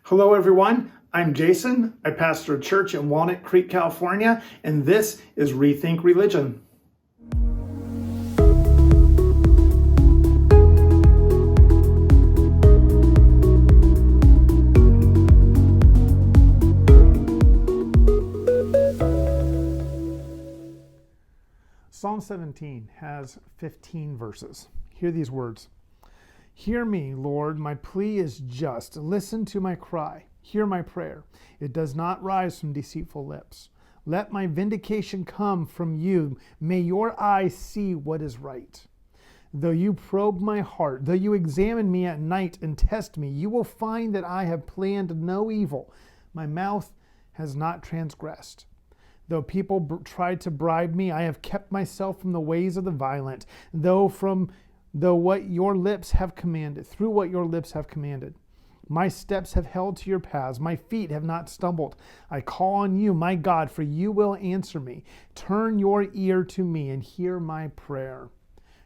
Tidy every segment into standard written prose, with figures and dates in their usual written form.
Hello, everyone. I'm Jason. I pastor a church in Walnut Creek, California, and this is Rethink Religion. Psalm 17 has 15 verses. Hear these words. Hear me, Lord, my plea is just. Listen to my cry. Hear my prayer. It does not rise from deceitful lips. Let my vindication come from you. May your eyes see what is right. Though you probe my heart, though you examine me at night and test me, you will find that I have planned no evil. My mouth has not transgressed. Though people tried to bribe me, I have kept myself from the ways of the violent, through what your lips have commanded. My steps have held to your paths. My feet have not stumbled. I call on you, my God, for you will answer me. Turn your ear to me and hear my prayer.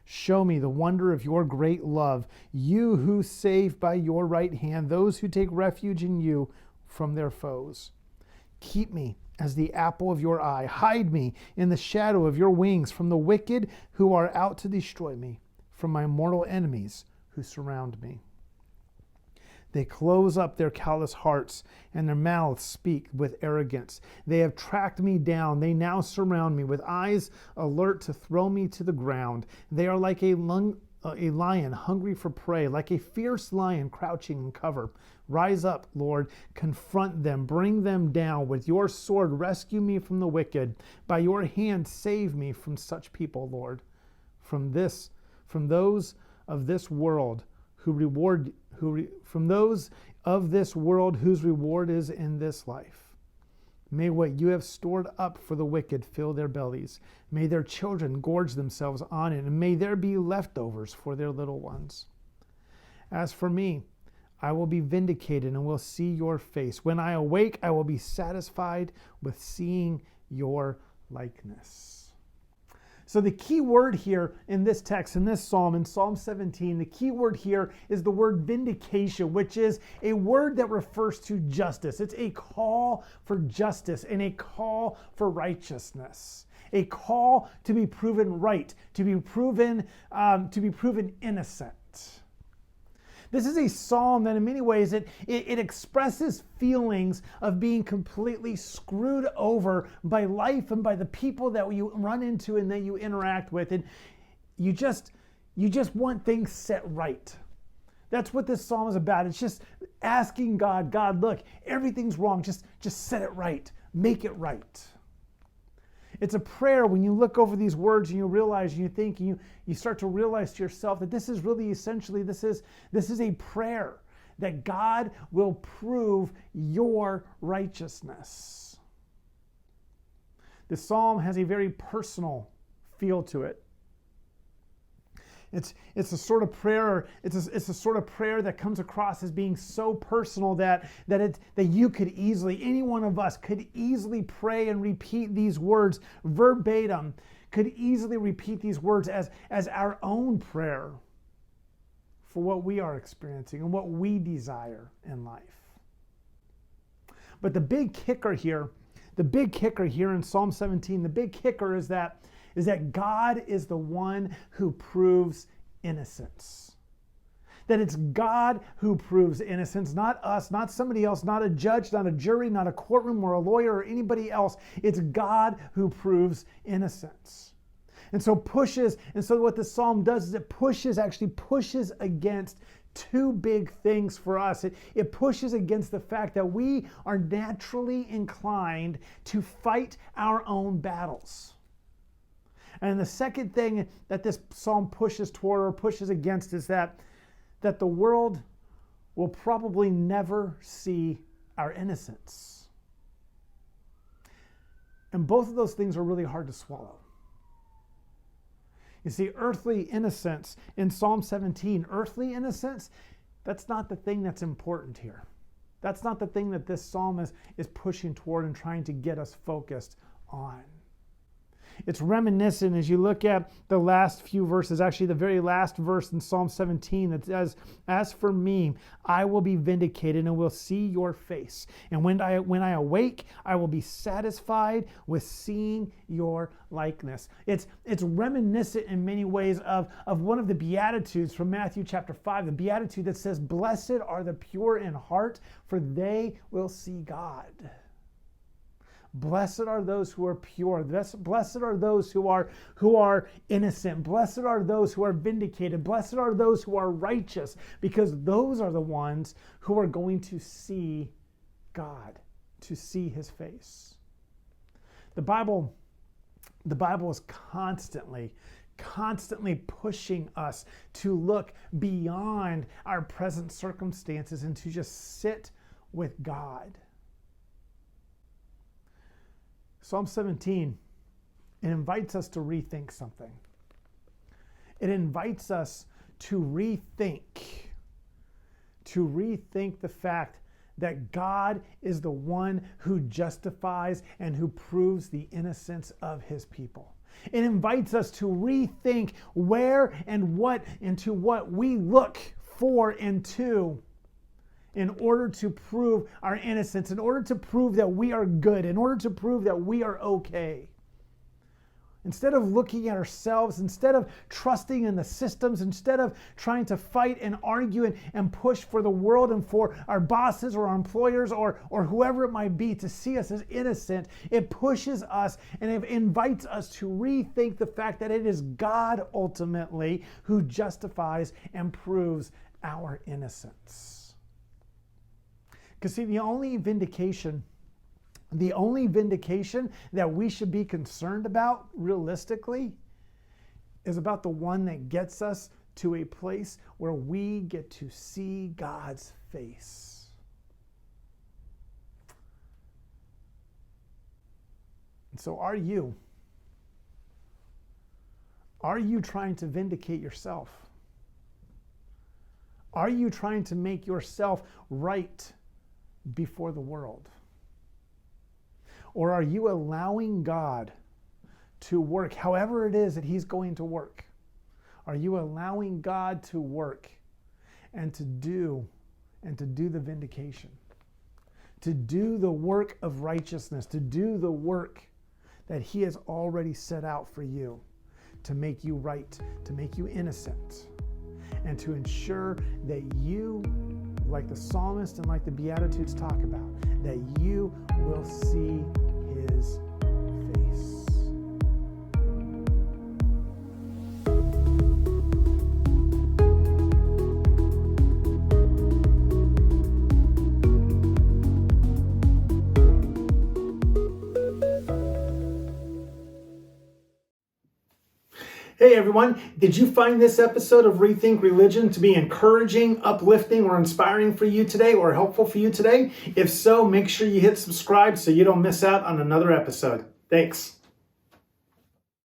Show me the wonder of your great love, you who save by your right hand those who take refuge in you from their foes. Keep me as the apple of your eye. Hide me in the shadow of your wings from the wicked who are out to destroy me, from my mortal enemies who surround me. They close up their callous hearts, and their mouths speak with arrogance. They have tracked me down. They now surround me with eyes alert to throw me to the ground. They are like a lion hungry for prey, like a fierce lion crouching in cover. Rise up, Lord, confront them, bring them down. With your sword, rescue me from the wicked. By your hand, save me from such people, Lord. From those of this world whose reward is in this life. May what you have stored up for the wicked fill their bellies. May their children gorge themselves on it, and may there be leftovers for their little ones. As for me, I will be vindicated and will see your face. When I awake, I will be satisfied with seeing your likeness. So the key word here in this text, in this psalm, in Psalm 17, the key word here is the word vindication, which is a word that refers to justice. It's a call for justice and a call for righteousness. A call to be proven right, to be proven innocent. This is a psalm that in many ways it expresses feelings of being completely screwed over by life and by the people that you run into and that you interact with. And you just want things set right. That's what this psalm is about. It's just asking God, look, everything's wrong. Just set it right. Make it right. It's a prayer when you look over these words and you realize, and you think, and you start to realize to yourself that this is really essentially, this is a prayer that God will prove your righteousness. The psalm has a very personal feel to it. It's a sort of prayer. It's a sort of prayer that comes across as being so personal that you could easily, any one of us could easily pray and repeat these words verbatim. Could easily repeat these words as our own prayer for what we are experiencing and what we desire in life. But the big kicker here in Psalm 17, the big kicker is that God is the one who proves innocence. That it's God who proves innocence, not us, not somebody else, not a judge, not a jury, not a courtroom or a lawyer or anybody else. It's God who proves innocence. And so what this psalm does is it actually pushes against two big things for us. It pushes against the fact that we are naturally inclined to fight our own battles. And the second thing that this psalm pushes toward or pushes against is that the world will probably never see our innocence. And both of those things are really hard to swallow. You see, earthly innocence in Psalm 17, earthly innocence, that's not the thing that's important here. That's not the thing that this psalm is pushing toward and trying to get us focused on. It's reminiscent as you look at the last few verses, actually the very last verse in Psalm 17 that says, as for me, I will be vindicated and will see your face. And when I awake, I will be satisfied with seeing your likeness. It's reminiscent in many ways of one of the Beatitudes from Matthew chapter 5, the Beatitude that says, blessed are the pure in heart, for they will see God. Blessed are those who are pure. Blessed are those who are innocent. Blessed are those who are vindicated. Blessed are those who are righteous, because those are the ones who are going to see God, to see his face. The Bible is constantly pushing us to look beyond our present circumstances and to just sit with God. Psalm 17, it invites us to rethink something. It invites us to rethink the fact that God is the one who justifies and who proves the innocence of his people. It invites us to rethink where and what into what we look for and to in order to prove our innocence, in order to prove that we are good, in order to prove that we are okay. Instead of looking at ourselves, instead of trusting in the systems, instead of trying to fight and argue and push for the world and for our bosses or our employers or whoever it might be to see us as innocent, it pushes us and it invites us to rethink the fact that it is God ultimately who justifies and proves our innocence. Because see, the only vindication that we should be concerned about realistically is about the one that gets us to a place where we get to see God's face. And so are you trying to vindicate yourself? Are you trying to make yourself right before the world? Or are you allowing God to work however it is that he's going to work? Are you allowing God to work and to do the vindication, to do the work of righteousness, to do the work that he has already set out for you, to make you right, to make you innocent, and to ensure that you, like the psalmist and like the Beatitudes talk about, that you will see his face. Hey everyone, did you find this episode of Rethink Religion to be encouraging, uplifting, or inspiring for you today, or helpful for you today? If so, make sure you hit subscribe so you don't miss out on another episode. Thanks.